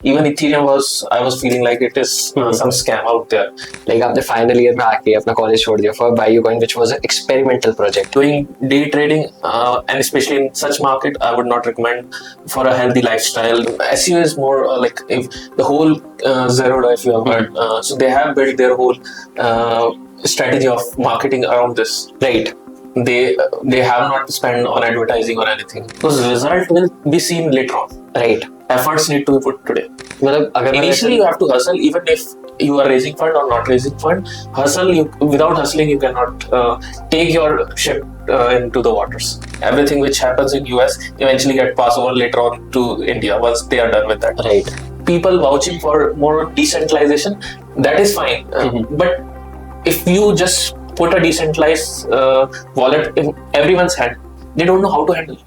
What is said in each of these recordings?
even Ethereum I was feeling like it is some scam out there. Like आपने final year में आके अपना college छोड़ दिया for BuyUcoin, which was an experimental project. Doing day trading and especially in such market, I would not recommend for a healthy lifestyle. SEO is more like if the whole Zerodha, if you have heard, so they have built their whole strategy of marketing around this. Right. They have not spent on advertising or anything. Because the result will be seen later on. Right. Efforts need to be put today. मतलब अगर initially you have to hustle, even if you are raising fund or not raising fund. Hustle. Without hustling, you cannot take your ship into the waters. Everything which happens in US eventually get passed over later on to India once they are done with that. Right. People vouching for more decentralization, that is fine. But if you just put a decentralized wallet in everyone's hand, they don't know how to handle.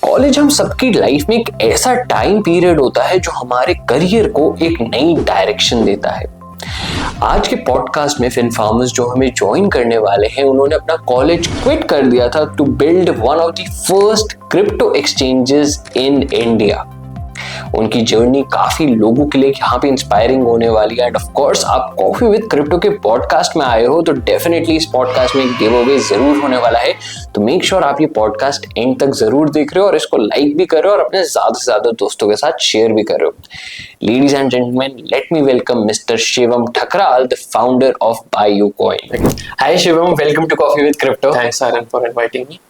College हम सबकी life में एक ऐसा time period होता है जो हमारे career को एक नई डायरेक्शन देता है। आज के पॉडकास्ट में फिनफार्मर्स जो हमें ज्वाइन करने वाले हैं, उन्होंने अपना कॉलेज क्विट कर दिया था to build one of the first crypto exchanges in India. उनकी जर्नी काफी लोगों के लिए यहाँ पे इंस्पायरिंग होने वाली है। एंड ऑफ कोर्स आप कॉफी विद क्रिप्टो के पॉडकास्ट में आए हो तो डेफिनेटली इस पॉडकास्ट में एक गिव अवे जरूर होने वाला है। तो मेक श्योर आप ये पॉडकास्ट एंड तक जरूर देख रहे हो और इसको लाइक भी कर रहे हो और अपने ज्यादा से ज्यादा दोस्तों के साथ शेयर भी कर रहे हो। Ladies and gentleman, let me welcome mister Shivam Thakral, the founder of BuyUcoin। Hi Shivam, welcome to coffee with crypto. Thanks, Aaron, for inviting me.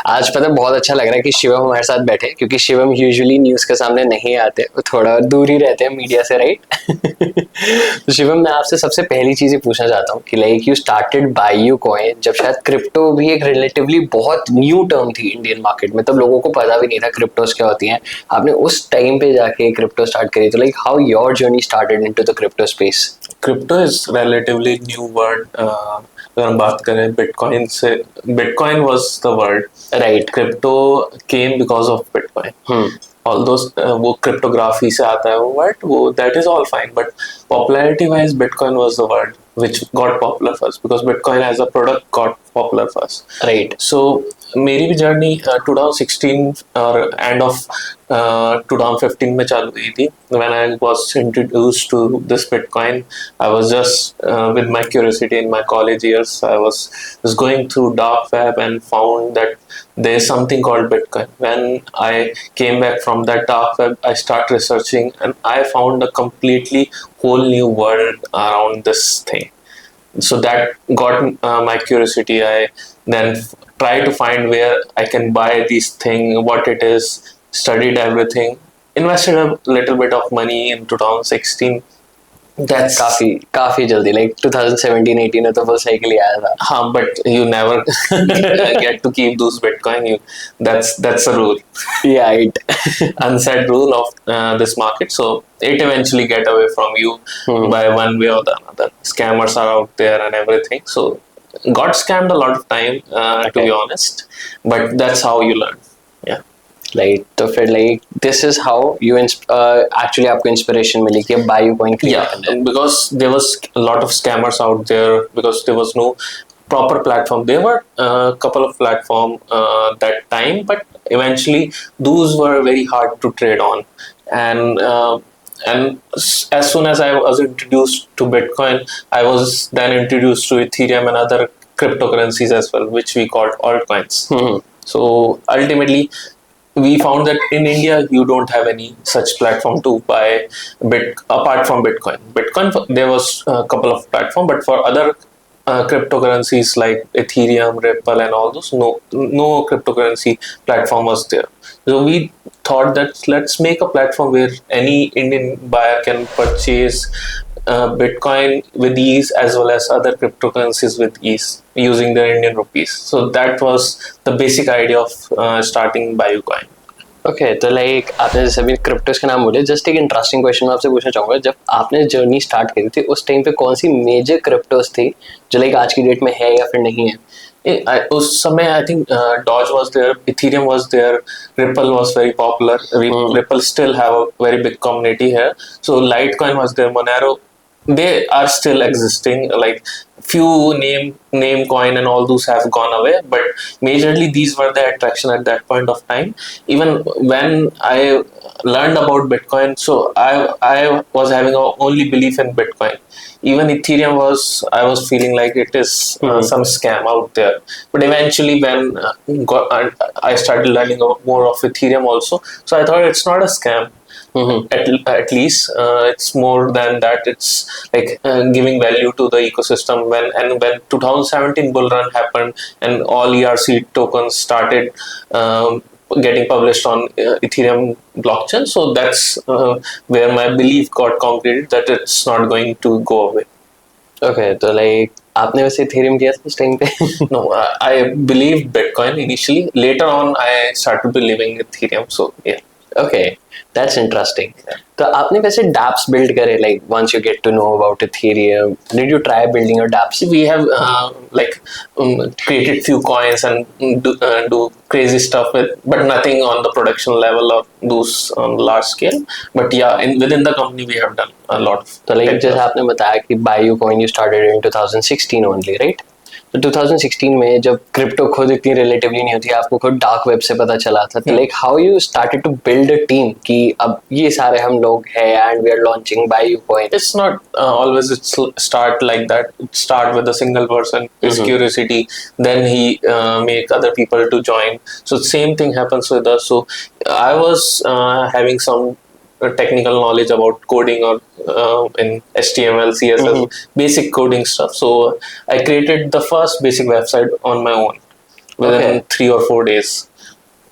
आज पता बहुत अच्छा लग रहा है कि शिवम हमारे साथ बैठे, क्योंकि शिवम यूजुअली न्यूज के सामने नहीं आते, वो थोड़ा दूर ही रहते हैं मीडिया से, राइट? तो शिवम, मैं आपसे सबसे पहली चीज ये पूछना चाहता हूँ कि लाइक यू स्टार्टेड BuyUcoin जब शायद क्रिप्टो भी एक रिलेटिवली बहुत न्यू टर्म थी इंडियन मार्केट में, तब लोगों को पता भी नहीं था क्रिप्टोस क्या होती हैं। आपने उस टाइम पे जाके क्रिप्टो स्टार्ट करी, तो like how your journey started into the crypto space? Crypto is relatively new word. अगर हम बात करें बिटकॉइन से, bitcoin was the word, right? Crypto came because of bitcoin. Although वो क्रिप्टोग्राफी से आता है वो वर्ड, वो that is all fine, but popularity wise bitcoin was the word which got popular first because Bitcoin as a product got popular first. Right. So मेरी भी journey 2016 और end of 2015 में चालू हुई थी। When I was introduced to this Bitcoin, I was just with my curiosity in my college years, I was just going through dark web and found that there is something called Bitcoin. When I came back from that dark web, I started researching and I found a completely whole new world around this thing. So that got my curiosity. I then try to find where I can buy this thing, what it is, studied everything, invested a little bit of money in 2016. That's काफी जल्दी, like 2017-18 में तो full cycle ही आया था। हाँ, but you never get to keep those Bitcoin. That's a rule. Yeah, right. Unsaid rule of this market. So it eventually get away from you by one way or the another. Scammers are out there and everything. So got scammed a lot of time, to be honest. But that's how you learn. Yeah. Like तो फिर like this is how you actually आपको inspiration मिली कि अब BuyUcoin create करना है। Because there was a lot of scammers out there because there was no proper platform. There were a couple of platform that time, but eventually those were very hard to trade on. And as soon as I was introduced to Bitcoin, I was then introduced to Ethereum and other cryptocurrencies as well, which we called altcoins. So ultimately, we found that in India you don't have any such platform to buy apart from Bitcoin. There was a couple of platform, but for other cryptocurrencies like Ethereum, Ripple, and all those, no cryptocurrency platform was there. So we thought that let's make a platform where any Indian buyer can purchase Bitcoin with ease as well as other cryptocurrencies with ease using their Indian rupees. So that was the basic idea of starting BuyUcoin. Okay, तो like आपने जैसे अभी क्रिप्टोस का नाम बोले, just एक interesting question मैं आपसे पूछना चाहूँगा, जब आपने जर्नी स्टार्ट करी थी उस टाइम पे कौन सी मेजर क्रिप्टोस थी जो लाइक आज की डेट में है या फिर नहीं है? उस समय I think Doge was there, Ethereum was there, Ripple was very popular. Ripple still have a very big community here. So Litecoin was there, Monero they are still existing. Like few name coin and all those have gone away, but majorly these were the attraction at that point of time. Even when I learned about Bitcoin, so I was having a only belief in Bitcoin. Even Ethereum I was feeling like it is some scam out there. But eventually, when I started learning more of Ethereum also, so I thought it's not a scam. At least it's more than that. It's like giving value to the ecosystem. When 2017 bull run happened and all ERC tokens started getting published on Ethereum blockchain, so that's where my belief got concreted that it's not going to go away. Okay, तो like आपने वैसे Ethereum किया था उस time पे? No, I believed Bitcoin initially. Later on, I started believing Ethereum. So yeah. Okay, that's interesting. तो आपने वैसे dApps build करे, like once you get to know about Ethereum, did you try building your dApps? We have created few coins and do crazy stuff with, but nothing on the production level of those on large scale. But yeah, within the company we have done a lot of. तो like जैसे आपने बताया कि BuyUcoin you started in 2016 only, right? तो 2016 में जब crypto खुद इतनी रिलेटिवली नहीं होती, आपको खुद डार्क वेब से पता चला था, तो like how you started to build a team कि अब ये सारे हम लोग हैं and we are launching BuyUcoin? It's not always it's start like that. It start with a single person, his curiosity, then he make other people to join. So same thing happens with us. So I was having some technical knowledge about coding or in HTML, CSS, basic coding stuff. So I created the first basic website on my own within 3 or 4 days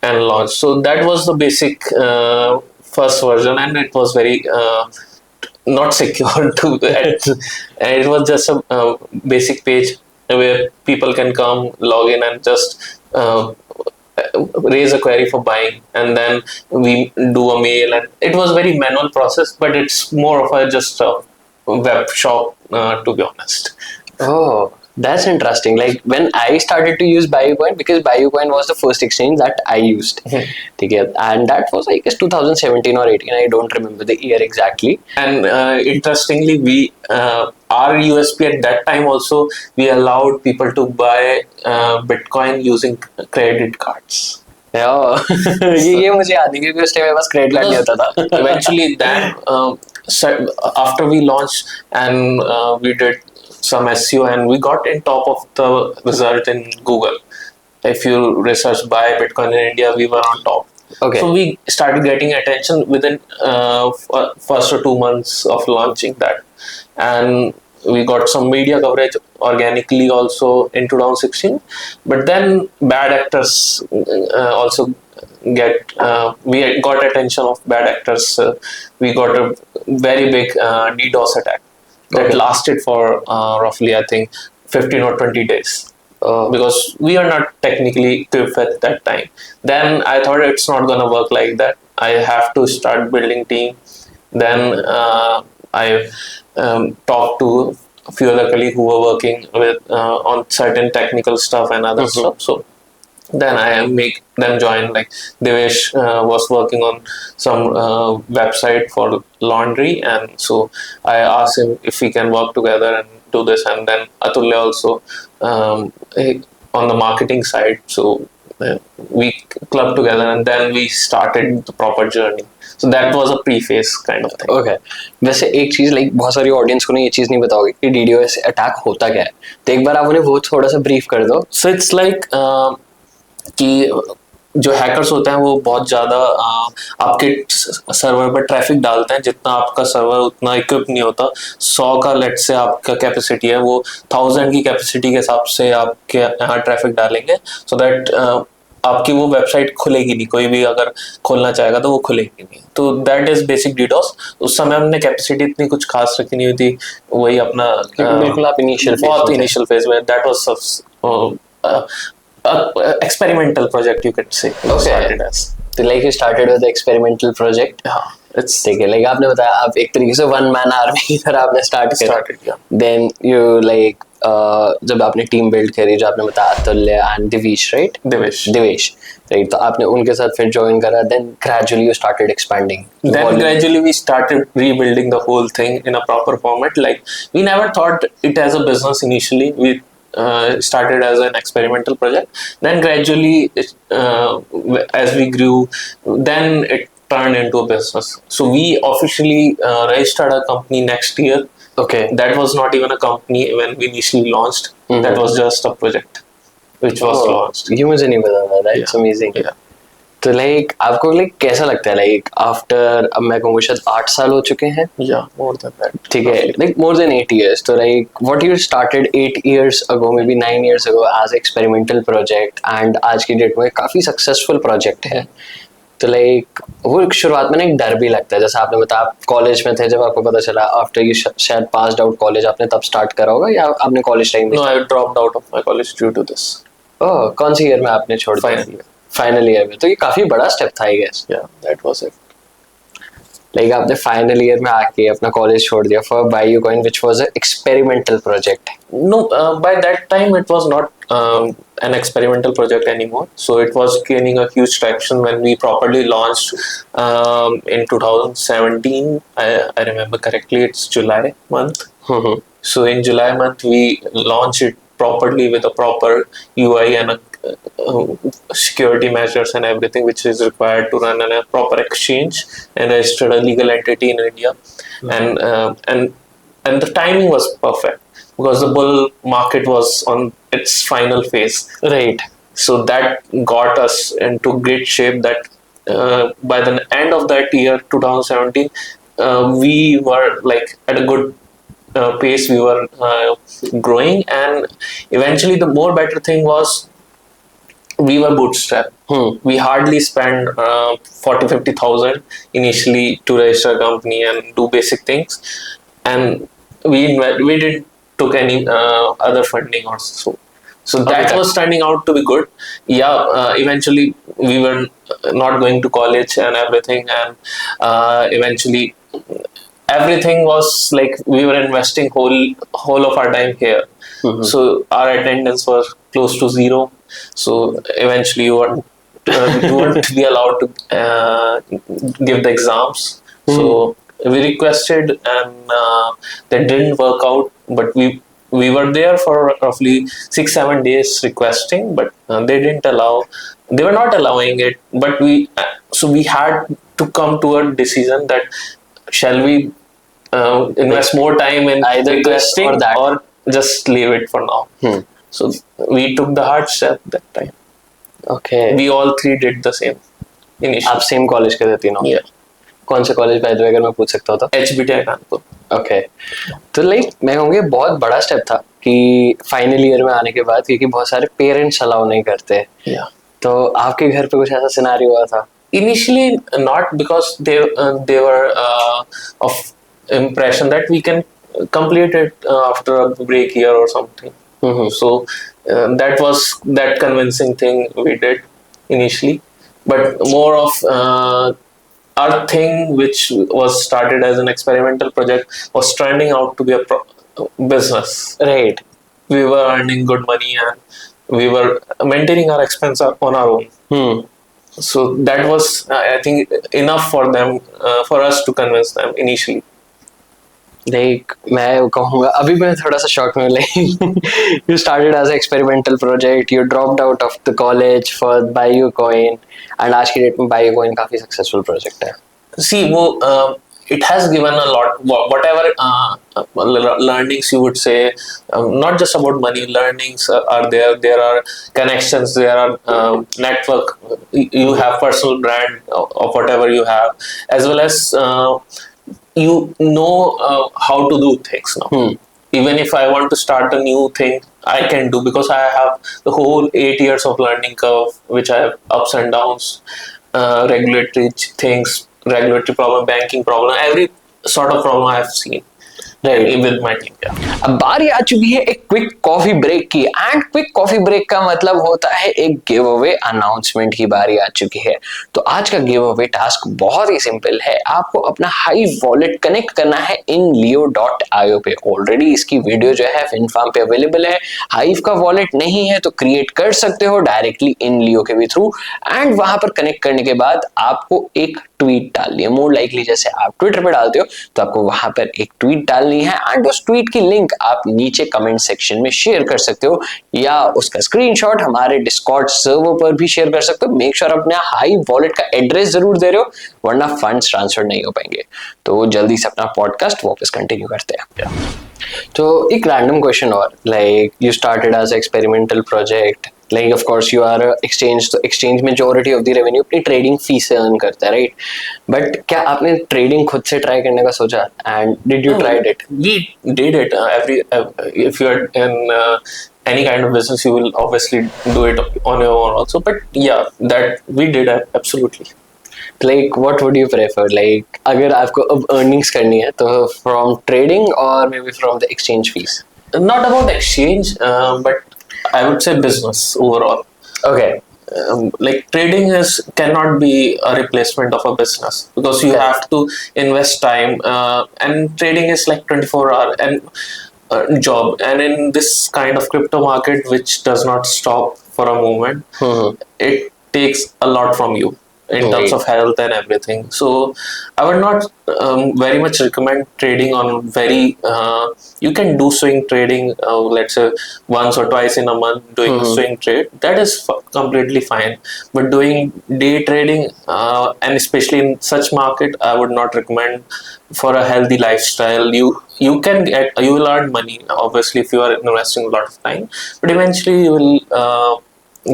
and launched. So that was the basic first version, and it was very not secure to and it was just a basic page where people can come, log in, and just raise a query for buying, and then we do a mail, and it was very manual process, but it's more of a just a web shop to be honest. Oh, that's interesting. Like when I started to use BuyUcoin, because BuyUcoin was the first exchange that I used, okay, and that was I guess 2017 or 18. I don't remember the year exactly. And interestingly, we our USP at that time also, we allowed people to buy Bitcoin using credit cards. ये मुझे याद नहीं क्योंकि उस time मेरे पास credit card नहीं होता था. Eventually, then after we launched and we did some SEO and we got in top of the result in Google. If you research buy Bitcoin in India, we were on top. Okay. So we started getting attention within first or 2 months of launching that, and we got some media coverage organically also in 2016. But then bad actors also we got attention of bad actors. We got a very big DDoS attack that lasted for roughly I think 15 or 20 days. Because we are not technically equipped at that time. Then I thought it's not gonna work like that. I have to start building team. Then I talked to a few other colleagues who were working with on certain technical stuff and other stuff. So then I make them join. Like Devesh was working on some website for laundry, and so I asked him if we can work together and do this. And then Atulya also on the marketing side. So we clubbed together, and then we started the proper journey. So that was a preface kind of thing. Okay. वैसे एक चीज like बहुत सारी audience को ना ये चीज नहीं बताओगे कि DDoS अटैक होता क्या है, तो एक बार आप उन्हें वो थोड़ा सा ब्रीफ कर दो. So it's like कि जो हैकर्स होते हैं वो बहुत ज़्यादा आपके सर्वर पर ट्रैफिक डालते हैं. जितना आपका सर्वर उतना इक्विप नहीं होता. 100 का लेट से आपका कैपेसिटी है, वो 1000 की कैपेसिटी के हिसाब से आपके यहाँ ट्रैफिक डालेंगे, सो दैट आपकी वो वेबसाइट खुलेगी नहीं. कोई भी अगर खोलना चाहेगा तो वो खुलेगी नहीं. तो दैट इज बेसिक DDoS. उस समय हमने कैपेसिटी इतनी कुछ खास रखी नहीं हुई थी. वही अपना बिल्कुल आप इनिशियल फेज में that was experimental project, you could say. Okay. So like you started with the experimental project. It's ठीक है. आपने बताया आप एक तरीके से one man army की तरह आपने start किया. started, yeah. Then you like जब आपने टीम बिल्ड करी, जो आपने बताया Atulya and Divesh, right? Divesh, right? तो आपने उनके साथ फिर ज्वाइन करा, then gradually you started expanding. Then gradually we started rebuilding the whole thing in a proper format. Like, we never thought it as a business initially. We started as an experimental project. Then gradually, as we grew, then it turned into a business. So we officially registered a company next year. Okay. That was not even a company when we initially launched. That was just a project which was launched. ये मुझे नहीं पता था. That's amazing. Yeah. तो like आपको like कैसा लगता है, लाइक आफ्टर, अब मैं कहूँगा शायद 8 साल हो चुके हैं. Yeah, more than that. ठीक है, लाइक मोर देन 8 years. तो like what you started 8 years ago, may be 9 years ago as experimental project, and आज की डेट में काफ़ी सक्सेसफुल प्रोजेक्ट है. तो लाइक वो शुरुआत में ना एक डर भी लगता है, जैसे आपने बताया आप कॉलेज में थे, जब आपको पता चला आफ्टर यू शायद पास्ड आउट कॉलेज, आपने तब स्टार्ट करा होगा या आपने कॉलेज टाइम में? No, I dropped out of my college due to this. ओह, कौन सी ईयर में आपने छोड़ दिया? Final year. फाइनल ईयर में. तो ये काफी बड़ा स्टेप था, I guess. Yeah, that was it. Like आपने फाइनल ईयर में आके अपना कॉलेज छोड़ दिया for Biocoin, which was a experimental project. No, by that time it was not an experimental project anymore. So it was gaining a huge traction when we properly launched in 2017. I remember correctly, it's July month. So in July month we launched it properly with a proper UI and a security measures and everything which is required to run a proper exchange and registered a legal entity in India. And the timing was perfect because the bull market was on its final phase. Right. So that got us into great shape that by the end of that year 2017 we were like at a good pace. We were growing, and eventually the more better thing was we were bootstrapped. We hardly spent 40-50,000 initially to register a company and do basic things, and we didn't took any other funding or so. So that was turning out to be good. Yeah, eventually we were not going to college and everything, and eventually everything was like we were investing whole of our time here. So our attendance was close to zero. So eventually you weren't be allowed to give the exams. So we requested, and that didn't work out. But we were there for roughly 6-7 days requesting, but they didn't allow. They were not allowing it. But we had to come to a decision that shall we invest more time in either requesting or just leave it for now. So we took the hard step that time. Okay. We all three did the same initially. आप same college के थे तीनों? Yeah. कौन से college by the way, अगर मैं पूछ सकता हूँ तो? HBTI कानपुर. ओके. तो लाइक मैं कहूँगी बहुत बड़ा स्टेप था कि फाइनल ईयर में आने के बाद, क्योंकि बहुत सारे पेरेंट्स अलाउ नहीं करते. Yeah. तो आपके घर पे कुछ ऐसा सिनेरियो हुआ था? Initially not, because they were of impression that we can complete it after a break year or something. So that was that convincing thing we did initially, but more of our thing, which was started as an experimental project, was turning out to be a business. Right. We were earning good money and we were maintaining our expense on our own. So that was I think enough for them, for us to convince them initially. Like मैं कहूँगा अभी मैं थोड़ा सा shock में, like you started as experimental project, you dropped out of the college for Biocoin, and आज की date में बायोकॉइन काफी सक्सेसफुल प्रोजेक्ट है. See, it has given a lot, whatever learnings you would say, not just about money. Learnings are there are connections, there are network, you have personal brand of whatever you have, as well as you know how to do things now. Even if I want to start a new thing, I can do, because I have the whole 8 years of learning curve, which I have ups and downs, regulatory things, regulatory problem, banking problem, every sort of problem I have seen. Right. with my team. Yeah. अब बारी आ चुकी है एक quick coffee break की, and quick coffee break का मतलब होता है एक गिव अवे अनाउंसमेंट की बारी आ चुकी है। तो आज का गिव अवे टास्क बहुत ही सिंपल है। आपको अपना हाइव वॉलेट कनेक्ट करना है इन leo.io पे। ऑलरेडी इसकी वीडियो जो है FinFarm पे अवेलेबल है। हाइव का वॉलेट नहीं है तो क्रिएट कर सकते हो डायरेक्टली इन लियो के भी थ्रू, एंड वहां पर कनेक्ट करने के बाद आपको एक ट्वीट डालनी है। मोर लाइकली जैसे आप ट्विटर पे डालते हो तो आपको वहां पर एक ट्वीट डालनी है, एंड उस ट्वीट की लिंक आप नीचे कमेंट सेक्शन में शेयर कर सकते हो, या उसका स्क्रीनशॉट हमारे डिस्कॉर्ड सर्वर पर भी शेयर कर सकते हो। मेक श्योर अपने हाइव वॉलेट का एड्रेस जरूर दे रहे हो, वरना फंड्स ट्रांसफर नहीं हो पाएंगे। तो जल्दी से अपना पॉडकास्ट वापस कंटिन्यू करते हैं। तो एक रैंडम क्वेश्चन और, like you started as experimental project, like of course you are exchange, तो exchange majority of the revenue अपनी ट्रेडिंग फी से अर्न करता है, राइट? बट क्या आपने ट्रेडिंग खुद से ट्राई करने का सोचा, and did you tried it? We did it. If you are in any kind of business, you will obviously do it on your own also. But yeah, that we did absolutely. Like what would you prefer, like अगर आपको अब earnings करनी है तो from trading और may be from the exchange fees? Not about exchange, but I would say business overall. Okay, Like trading cannot be a replacement of a business, because you Correct. have to invest time, and trading is like 24-hour and job. And in this kind of crypto market, which does not stop for a moment, it takes a lot from you in terms Right. of health and everything. So I would not very much recommend trading on very you can do swing trading, let's say once or twice in a month, doing a swing trade. That is completely fine. But doing day trading, and especially in such market, I would not recommend for a healthy lifestyle. You will earn money obviously if you are investing a lot of time, but eventually you will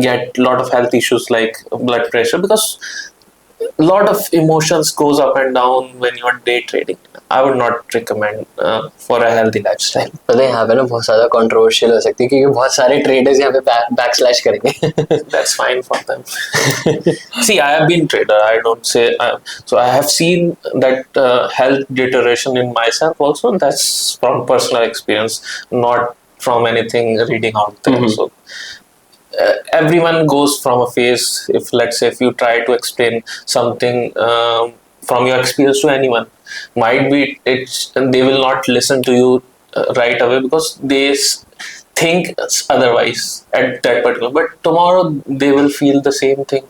get a lot of health issues like blood pressure, because a lot of emotions goes up and down when you are day trading. I would not recommend for a healthy lifestyle. पता है यहाँ पे ना बहुत ज्यादा controversial हो सकती है, क्योंकि बहुत सारे ट्रेडर्स यहाँ पे बैक स्लैश करेंगे। That's fine for them. See, I have been trader. I don't say so. I have seen that health deterioration in myself also. That's from personal experience, not from anything reading out there. So everyone goes from a phase. If let's say if you try to explain something from your experience to anyone, might be they will not listen to you right away, because they think otherwise at that particular. But tomorrow they will feel the same thing,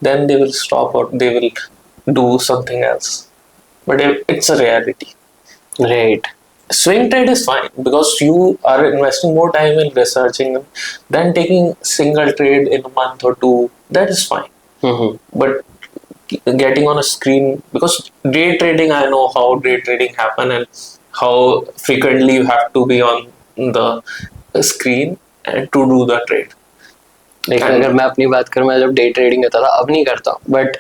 then they will stop or they will do something else. But it's a reality. Right, Swing trade is fine, because you are investing more time in researching than taking single trade in a month or two. That is fine. But getting on a screen, because day trading, I know how day trading happen and how frequently you have to be on the screen and to do the trade. लेकिन अगर मैं अपनी बात करूँ, मैं जब day trading करता था, अब नहीं करता, बट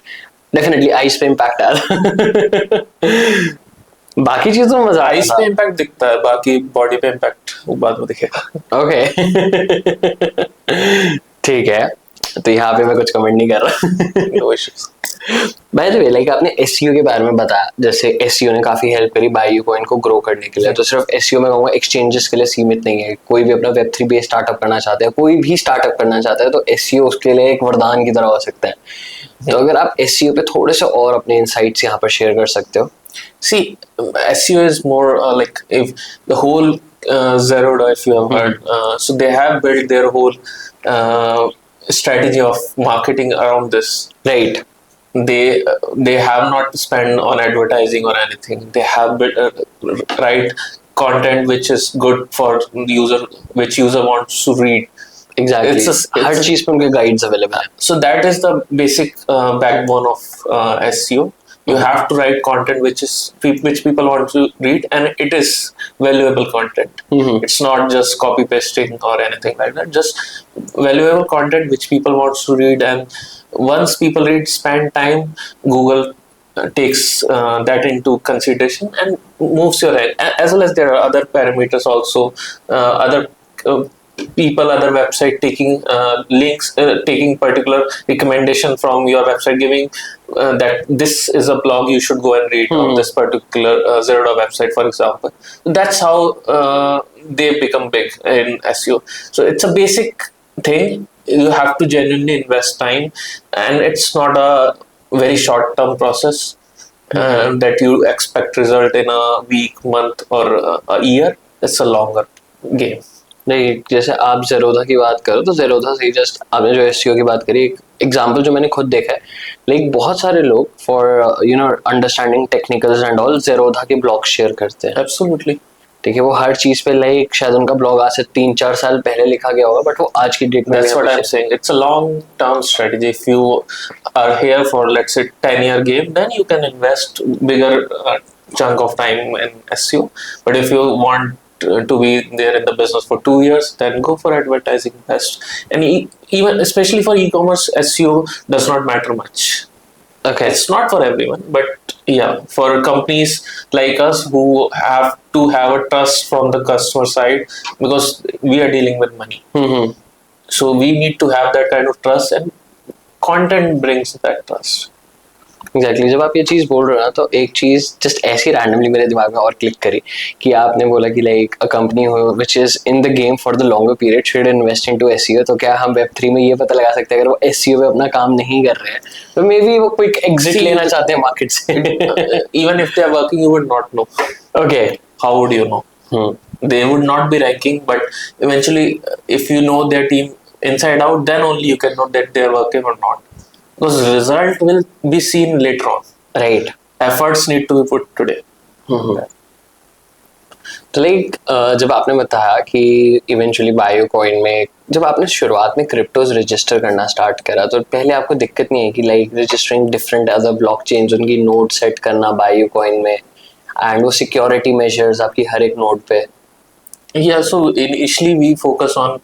डेफिनेटली आइस पे इम्पैक्ट आया। बाकी चीजों में मजा आइस पे इम्पैक्ट दिखता है, बाकी बॉडी पे इम्पैक्ट वो बाद में दिखेगा। ओके, ठीक है, तो यहाँ पे मैं कुछ कमेंट नहीं कर रहा। No issues. By the way, like आपने एसईओ के बारे में बताया, जैसे एसईओ ने काफी हेल्प करी बायो कॉइन को ग्रो करने के लिए। तो सिर्फ एसईओ में कहूँगा एक्सचेंजेस के लिए सीमित नहीं है। कोई भी अपना वेब3 बेस्ड स्टार्टअप करना चाहता है, कोई भी स्टार्टअप करना चाहता है, तो एसईओ उसके लिए एक वरदान की तरह हो सकता है। तो अगर आप एसईओ पे थोड़े से और अपने इनसाइट्स यहाँ पर शेयर कर सकते हो। See, SEO is more like if the whole Zerodha, if you have heard, so they have built their whole strategy of marketing around this. Right, They have not spent on advertising or anything. They have built right content which is good for the user, which user wants to read. Exactly, हर चीज पे उनके guides available है। So that is the basic backbone of SEO. You have to write content which people want to read, and it is valuable content. It's not just copy pasting or anything like that. Just valuable content which people want to read, and once people read, spend time, Google takes that into consideration and moves your head. As well as there are other parameters also, other people other website taking links, taking particular recommendation from your website, giving that this is a blog you should go and read on this particular Zerodha website, for example. That's how they become big in SEO. So it's a basic thing. You have to genuinely invest time, and it's not a very short term process that you expect result in a week, month or a year. It's a longer game. नहीं, जैसे आप ज़ेरोधा की बात करो तो ज़ेरोधा से just आपने जो एसईओ की बात करी, एक एग्जांपल जो मैंने खुद देखा है, लाइक बहुत सारे लोग for understanding technicals and all Zerodha के ब्लॉग शेयर करते हैं। एब्सोल्युटली। ठीक है, वो हर चीज पे लाइक शायद उनका ब्लॉग आज से 3-4 साल पहले लिखा गया होगा, बट वो आज की डेट में That's what I'm saying. It's a long term strategy. If you are here for, let's say, 10-year game, then you can invest bigger chunk of time in SEO. But if you want to be there in the business for 2 years, then go for advertising best. And even especially for e-commerce, SEO does not matter much. Okay. It's not for everyone, but yeah, for companies like us who have to have a trust from the customer side, because we are dealing with money. So we need to have that kind of trust, and content brings that trust. Exactly जब आप ये चीज़ बोल रहे हो ना, तो एक चीज़ just ऐसी रैंडमली मेरे दिमाग में और क्लिक करी कि आपने बोला कि लाइक अ कंपनी हो which is in the game for the longer period should invest into SEO. तो क्या हम वेब3 में ये पता लगा सकते हैं अगर वो एसईओ पे अपना काम नहीं कर रहे हैं तो मे बी वो क्विक एग्जिट लेना चाहते हैं मार्केट से? Even if they are working, you would not know. Okay. How would you know? They would not be ranking, but eventually, if you know their team inside out, then only you can know that they are working or not. Because result will be seen later on. Right. Efforts need to be put today. तो like जब आपने बताया कि eventually बायोकॉइन में जब आपने शुरुआत में क्रिप्टोज रजिस्टर करना स्टार्ट करा, तो पहले आपको दिक्कत नहीं है कि like registering different other blockchains, उनकी नोड सेट करना बायोकॉइन में, एंड वो सिक्योरिटी मेजर्स आपकी हर एक नोड पे? Yeah, so initially we focus on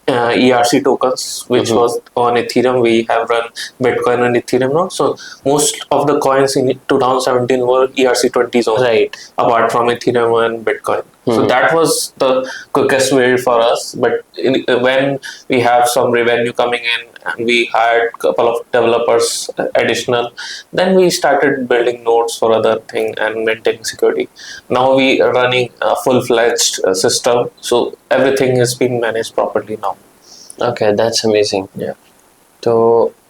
ERC tokens, which was on Ethereum. We have run Bitcoin and Ethereum now. So most of the coins in 2017 were ERC20s only, Right. apart from Ethereum and Bitcoin. So that was the quickest way for us. But when we have some revenue coming in and we hired a couple of developers additional, then we started building nodes for other thing and maintaining security. Now we are running a full-fledged system, so everything is being managed properly now. Okay, that's amazing. Yeah. तो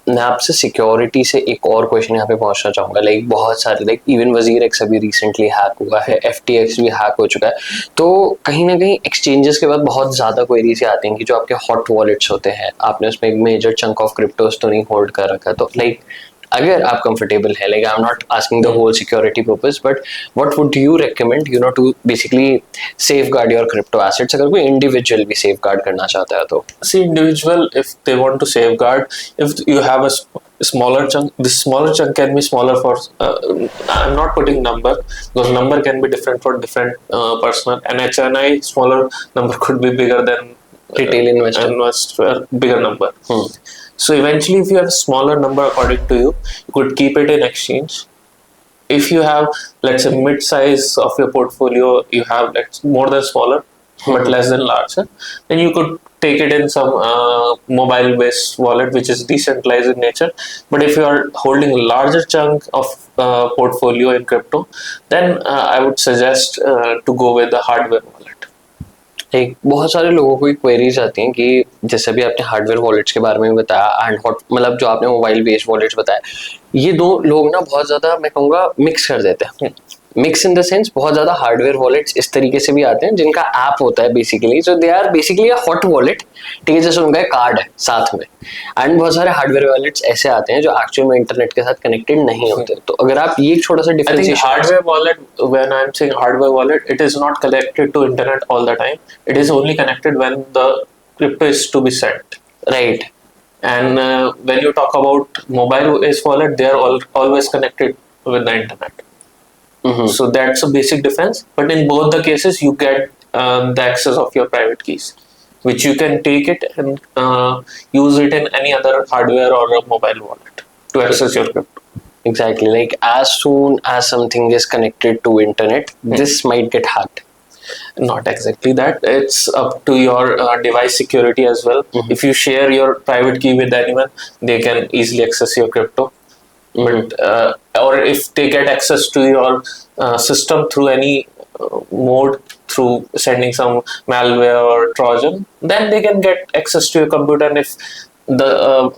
मैं आपसे security से एक और question यहाँ पे पहुँचना चाहूँगा। लाइक बहुत सारे लाइक इवन WazirX अभी रिसेंटली हैक हुआ है, FTX भी हैक हो चुका है, तो कहीं ना कहीं एक्सचेंजेस के बाद बहुत ज़्यादा क्वेरीज आती हैं कि जो आपके हॉट वॉलेट्स होते हैं, आपने उसमें एक मेजर चंक ऑफ क्रिप्टोज तो नहीं होल्ड कर रखा, तो लाइक अगर आप कंफर्टेबल है, like I am not asking the whole security purpose, but what would you recommend to basically safeguard your crypto assets, अगर कोई इंडिविजुअल भी सेफ गार्ड करना चाहता है तो? See, individual, if they want to safeguard, if you have a smaller chunk, this smaller chunk can be smaller for I'm not putting number, because number can be different for different person, and HNI smaller number could be bigger than Retail investor. Bigger number. So eventually, if you have a smaller number according to you, you could keep it in exchange. If you have, let's say, mid size of your portfolio, you have like more than smaller but less than larger, then you could take it in some mobile based wallet which is decentralized in nature. But if you are holding a larger chunk of portfolio in crypto, then I would suggest to go with the hardware wallet. एक बहुत सारे लोगों को queries आती हैं कि जैसे भी आपने हार्डवेयर वॉलेट्स के बारे में बताया एंड हॉट, मतलब जो आपने मोबाइल बेस्ड वॉलेट्स बताया, ये दो लोग ना बहुत ज़्यादा मैं कहूँगा मिक्स कर देते हैं। मिक्स इन द सेंस बहुत ज़्यादा हार्डवेयर वॉलेट्स इस तरीके से भी आते हैं जिनका ऐप होता है basically, so they are basically a hot wallet, ठीक है, जैसे उनका कार्ड है साथ में, एंड बहुत सारे हार्डवेयर वॉलेट्स ऐसे आते हैं जो एक्चुअल में इंटरनेट के साथ कनेक्टेड नहीं होते। तो अगर आप ये छोटा सा differentiation, hardware wallet, when I am saying hardware wallet, it is not connected to internet all the time, it is only connected when the crypto is to be sent, right? And when you talk about mobile based wallet, they are always connected with the internet. So that's a basic difference, but in both the cases you get the access of your private keys, which you can take it and use it in any other hardware or a mobile wallet to access your crypto. Exactly, like as soon as something is connected to internet, this might get hacked. Not exactly that. It's up to your device security as well. If you share your private key with anyone, they can easily access your crypto. But or if they get access to your system through any mode, through sending some malware or Trojan, then they can get access to your computer. And if the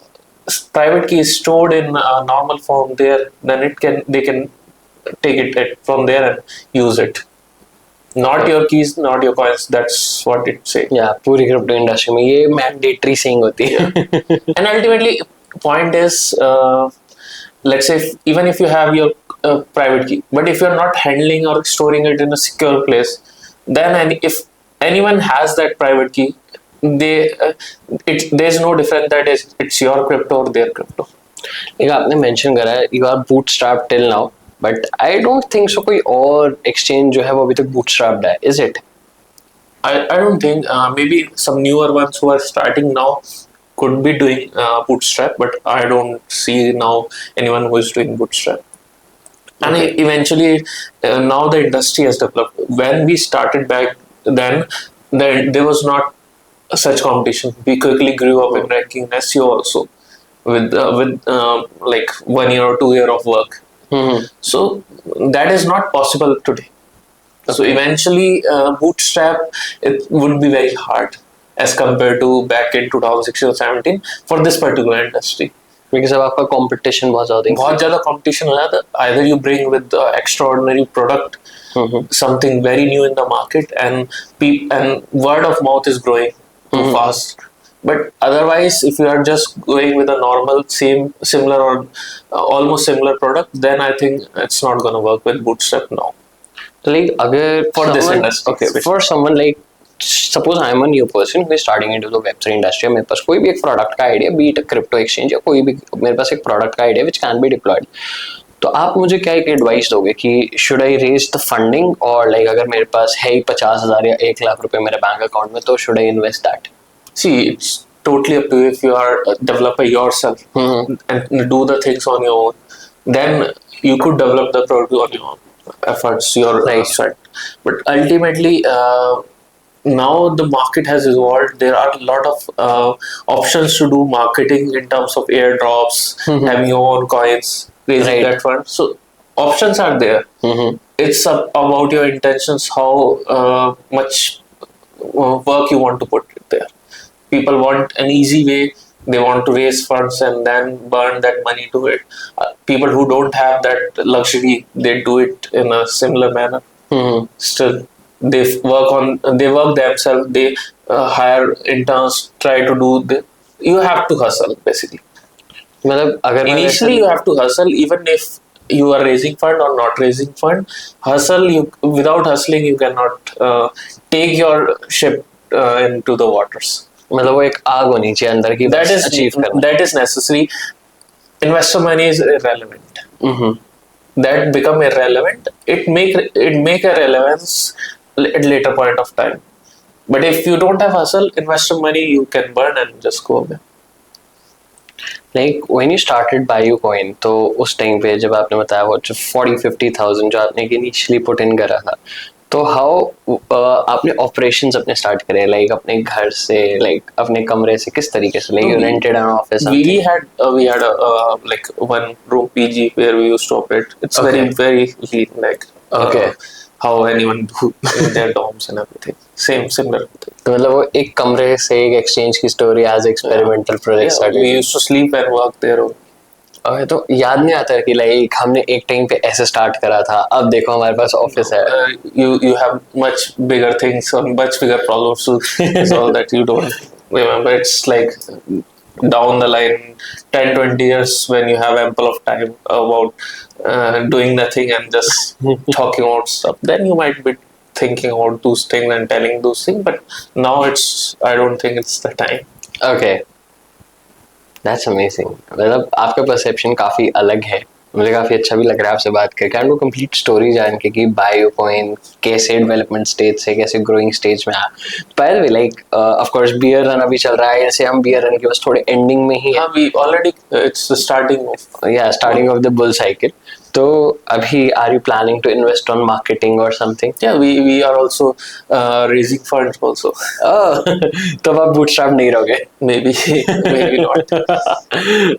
private key is stored in normal form there, then they can take it from there and use it. Not your keys, not your coins. That's what it says. या पूरी crypto industry में ये mandatory saying होती है. And ultimately, point is, let's say even if you have your private key, but if you're not handling or storing it in a secure place, then if anyone has that private key, there's no difference that it's your crypto or their crypto. एक आपने mention करा है you are bootstrap till now, but I don't think so कोई और exchange जो है वो अभी तक बूटस्ट्रैप्ड है. Is it? I don't think, maybe some newer ones who are starting now could be doing bootstrap, but I don't see now anyone who is doing bootstrap. And Okay. eventually, now the industry has developed. When we started back then, there was not such competition. We quickly grew up in ranking in SEO also, with like 1 year or 2 year of work. So that is not possible today. So eventually, bootstrap, it would be very hard as compared to back in 2016 or 17 for this particular industry. Because अब आपका competition बहुत ज्यादा है. बहुत ज़्यादा competition हो जाता. Either you bring with extraordinary product, something very new in the market, and word of mouth is growing too fast. But otherwise, if you are just going with a normal, similar or almost similar product, then I think it's not going to work with bootstrap now. Like अगर For this industry, okay, especially. for someone like suppose I am a new person who is starting into the Web3 industry, मेरे पास कोई भी एक product का idea, be it a crypto exchange या कोई भी मेरे पास एक प्रोडक्ट का idea which can be deployed. तो आप मुझे क्या एक एडवाइस दोगे कि should I raise the funding और like अगर मेरे पास है ही 50,000 या 1 लाख रुपए मेरे बैंक अकाउंट में, तो should I invest that? See, it's totally up to you. If you are a developer yourself and do the things on your own, then you could develop the product on your own efforts, your side. But ultimately, now the market has evolved. There are a lot of options to do marketing in terms of airdrops, having your own coins, raising that fund. So options are there. It's about your intentions, how much work you want to put it there. People want an easy way. They want to raise funds and then burn that money to it. People who don't have that luxury, they do it in a similar manner. Still, they work themselves. They hire interns, try to do. You have to hustle basically. मतलब अगर Initially, you have to hustle, even if you are raising fund or not raising fund. Hustle. Without hustling, you cannot take your ship into the waters. मतलब वो एक आग होनी चाहिए अंदर की, That is अचीव करना. that is necessary. Investor money is irrelevant. That become irrelevant. It make a relevance at later point of time. But if you don't have hustle, investor money you can burn and just go away. Like when you started BioCoin, तो उस time पे जब आपने बताया वो 40-50,000 जो आपने initially put in करा था, तो हाउ आपने ऑपरेशंस अपने स्टार्ट करे, लाइक अपने घर से, लाइक अपने कमरे से, किस तरीके से, like you rented an office? We had a like one room PG where we used to operate. It's very lean, like how anyone do in their dorms and everything. Similar thing. तो मतलब वो एक कमरे से एक exchange की story as experimental project start. We used to sleep and work there. Okay, तो याद नहीं आता कि लाइक हमने एक टाइम पे ऐसे स्टार्ट करा था, अब देखो हमारे पास ऑफिस है. You have much bigger things or much bigger problems to solve that you don't remember. It's like down the line 10-20 years when you have ample of time about doing nothing and just talking about stuff, then you might be thinking about those things and telling those things. But now I don't think it's the time. Okay, that's amazing. मतलब आपका perception काफी अलग है मुझे काफी अच्छा भी लग रहा है आपसे बात करके, एंड वो कंप्लीट स्टोरी जान के कि बायो कॉइन कैसे डेवलपमेंट स्टेज से कैसे ग्रोइंग स्टेज में आया। By the way, like of course bear run अभी चल रहा है, जैसे हम बियर रन के बस थोड़े एंडिंग में ही है, We already, it's the starting of. या starting of the bull cycle. तो अभी are you planning to invest on marketing और something? Yeah, we are also raising funds also. तो अब आप बूटस्ट्रैप नहीं रहोगे? Maybe, maybe not.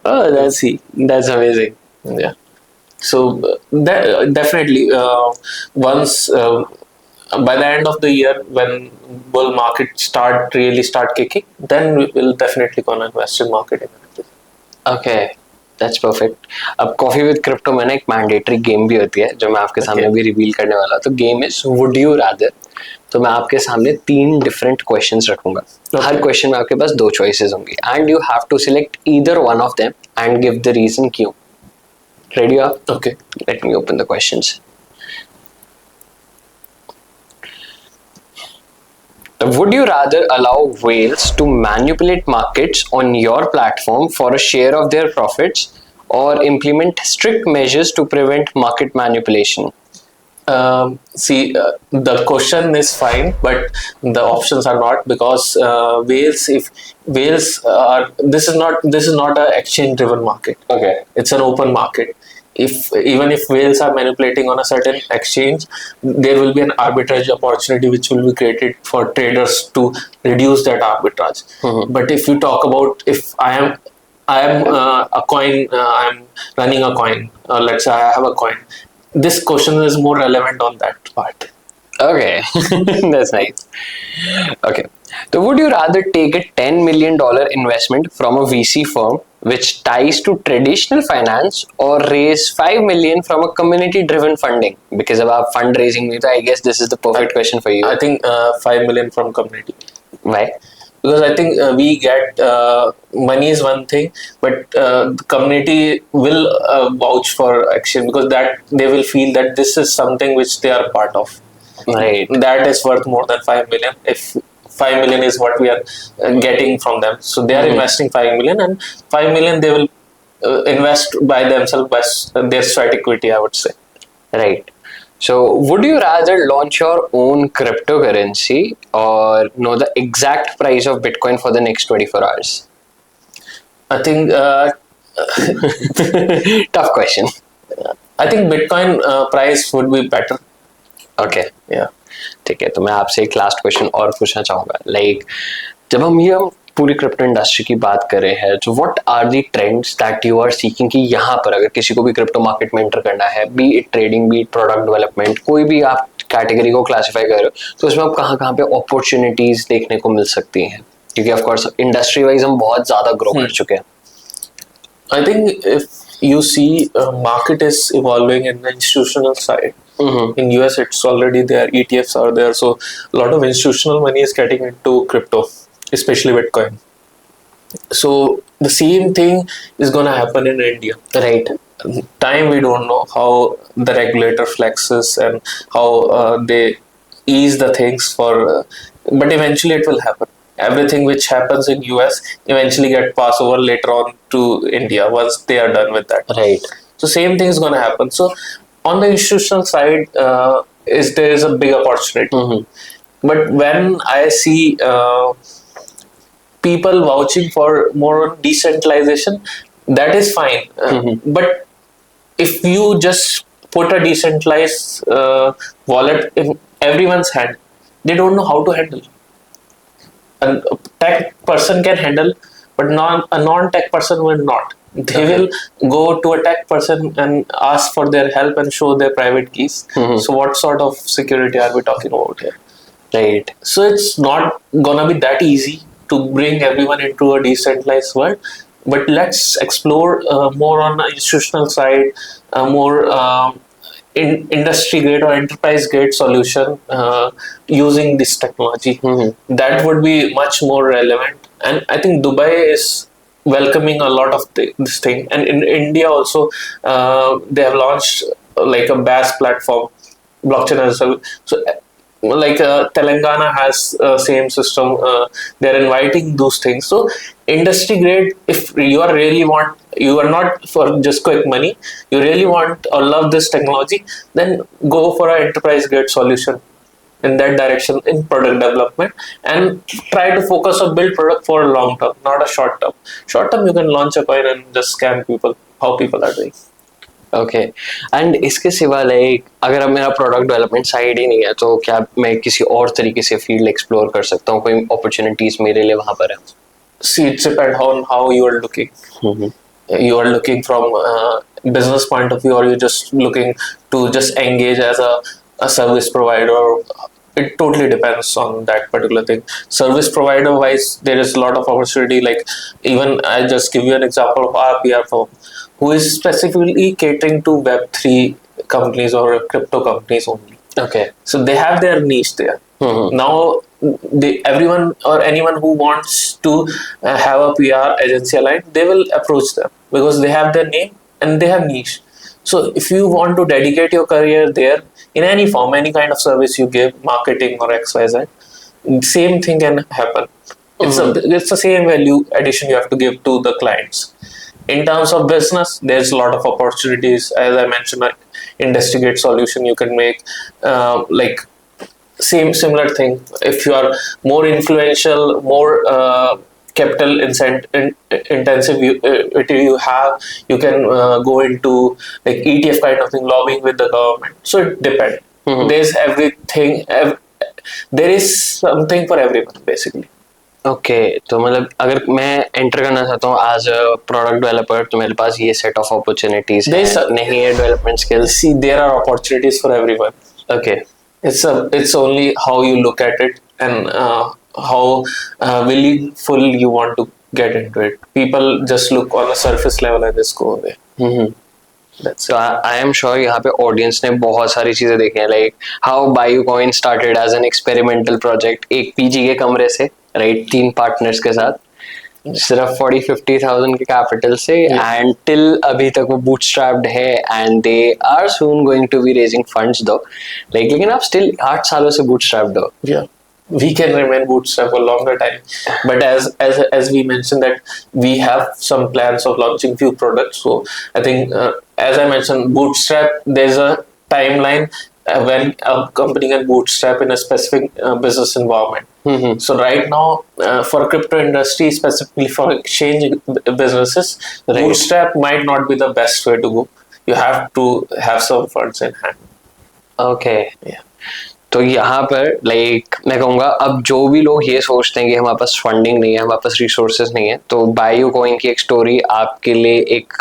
Oh, Let's see. that's amazing. Yeah. So that definitely once by the end of the year, when bull market start kicking, then we will definitely gonna invest in marketing. Okay, that's perfect. अब coffee with crypto में ना एक mandatory game भी होती है जो मैं आपके सामने भी रिवील करने वाला हूँ। तो game is would you rather. तो मैं आपके सामने 3 डिफरेंट क्वेश्चंस रखूंगा। हर क्वेश्चन में आपके पास 2 चॉइसेस होंगी and you have to select either one of them and give the reason क्यों। रेडी आप? Okay. Let me open the questions. Would you rather allow whales to manipulate markets on your platform for a share of their profits, or implement strict measures to prevent market manipulation? See, the question is fine, but the options are not, because whales, if whales are, this is not a exchange driven market. Okay. It's an open market. Even if whales are manipulating on a certain exchange, there will be an arbitrage opportunity which will be created for traders to reduce that arbitrage. But if you talk about, if I am a coin, I'm running a coin, let's say I have a coin, this question is more relevant on that part. Okay, that's nice. Okay, so would you rather take a $10 million investment from a VC firm which ties to traditional finance, or raise 5 million from a community driven funding? Because अब आप fundraising में, तो I guess this is the perfect question for you. I think 5 million from community. Why? Because I think we get money is one thing, but the community will vouch for action, because that they will feel that this is something which they are part of. Right. That is worth more than 5 million. If 5 million is what we are getting from them, so they are investing 5 million, and 5 million they will invest by themselves, by their sweat equity, I would say. Right. So, would you rather launch your own cryptocurrency or know the exact price of Bitcoin for the next 24 hours? I think Tough question. I think Bitcoin price would be better. Okay. Yeah. ठीक है, तो मैं आपसे एक last question और पूछना चाहूंगा। Like जब हम ये पूरी क्रिप्टो इंडस्ट्री की बात कर रहे हैं, तो what are the trends that you are seeking कि यहाँ पर अगर किसी को भी क्रिप्टो मार्केट में एंटर करना है, B it trading, B it product development, कोई भी आप कैटेगरी को क्लासिफाई कर रहे हो, तो उसमें आप कहाँ पे अपॉर्चुनिटीज देखने को मिल सकती हैं? क्योंकि ऑफ कोर्स इंडस्ट्री वाइज हम बहुत ज्यादा ग्रो कर चुके हैं। I think if you see market is evolving in the institutional side. In US, it's already there. ETFs are there, so a lot of institutional money is getting into crypto, especially Bitcoin. So the same thing is gonna happen in India. Right. Time we don't know how the regulator flexes and how they ease the things for, but eventually it will happen. Everything which happens in US eventually get passed over later on to India once they are done with that. Right. So same thing is going to happen. So on the institutional side, there is a big opportunity. But when I see people vouching for more on decentralization, that is fine. But if you just put a decentralized wallet in everyone's hand, they don't know how to handle. A tech person can handle, but a non-tech person will not. They will go to a tech person and ask for their help and show their private keys. So what sort of security are we talking about here? Right. So it's not gonna be that easy to bring everyone into a decentralized world. But let's explore more on the institutional side, more industry grade or enterprise grade solution using this technology. That would be much more relevant, and I think Dubai is welcoming a lot of this thing, and in India also they have launched like a BaaS platform, blockchain as well. So like Telangana has same system. They're inviting those things. So industry grade, if you are really want, you are not for just quick money, you really want or love this technology, then go for an enterprise grade solution in that direction in product development, and try to focus on build product for a long term, not a short term. Short term you can launch a coin and just scam people, how people are doing. Okay and इसके सिवा like अगर अब मेरा product development side ही नहीं है तो क्या मैं किसी और तरीके से फील्ड एक्सप्लोर कर सकता हूँ? कोई अपॉर्चुनिटीज मेरे लिए वहां पर है? See, it depends on how you are looking. You are looking from business point of view, or you're just looking to just engage as a service provider. It totally depends on that particular thing. Service provider wise, there is a lot of opportunity. Like, even I just give you an example of our PR firm, who is specifically catering to Web3 companies or crypto companies only. Okay. So they have their niche there. Now, everyone or anyone who wants to have a PR agency aligned, they will approach them because they have their name and they have niche. So if you want to dedicate your career there in any form, any kind of service you give, marketing or XYZ, same thing can happen. It's the same value addition you have to give to the clients. In terms of business, there's a lot of opportunities. As I mentioned, like industry grade solution you can make, like similar thing. If you are more influential, more capital intensive you have, you can go into like ETF kind of thing, lobbying with the government. So it depends. There's everything. There is something for everyone basically. Okay तो मतलब अगर मैं enter करना चाहता हूँ as a product developer तो मेरे पास ये सेट ऑफ अपॉर्चुनिटीज नहीं है development skills? See, there are opportunities for everyone. Okay It's only how you look at it, and how willful you want to get into it. People just look on a surface level and just go away. So I am sure यहाँ पे audience ने बहुत सारी चीजें देखी हैं, like how Biocoin started as an experimental project, एक PG के कमरे से, राइट, 3 पार्टनर्स के साथ, सिर्फ 40-50,000 के कैपिटल से, एंड टिल अभी तक वो बूटस्ट्रैप्ड है and they are soon going to be raising funds though, like लेकिन आप स्टिल 8 सालों से बूटस्ट्रैप्ड हो. Yeah, we can remain bootstrap for longer time, but as we mentioned that we have some plans of launching few products. So I think as I mentioned, bootstrap, there's a timeline when a company can bootstrap in a specific business environment. So right now, for crypto industry, specifically for exchange businesses, bootstrap might not be the best way to go. You have to have some funds in hand. Okay. Yeah. तो यहाँ पर like मैं कहूँगा अब जो भी लोग ये सोचते हैं कि हमारे पास फंडिंग नहीं है, हमारे पास रिसोर्सेज नहीं है, तो बायोकॉइन की एक स्टोरी आपके लिए एक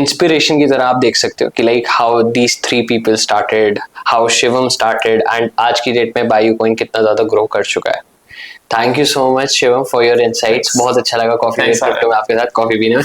इंस्पिरेशन की तरह आप देख सकते हो कि like how these 3 people started, how Shivam started, and आज की डेट में बायोकॉइन कितना ज़्यादा ग्रो कर चुका है. Thank you so much Shivam for your insights. बहुत अच्छा लगा कॉफी में आपके साथ कॉफी पीने में.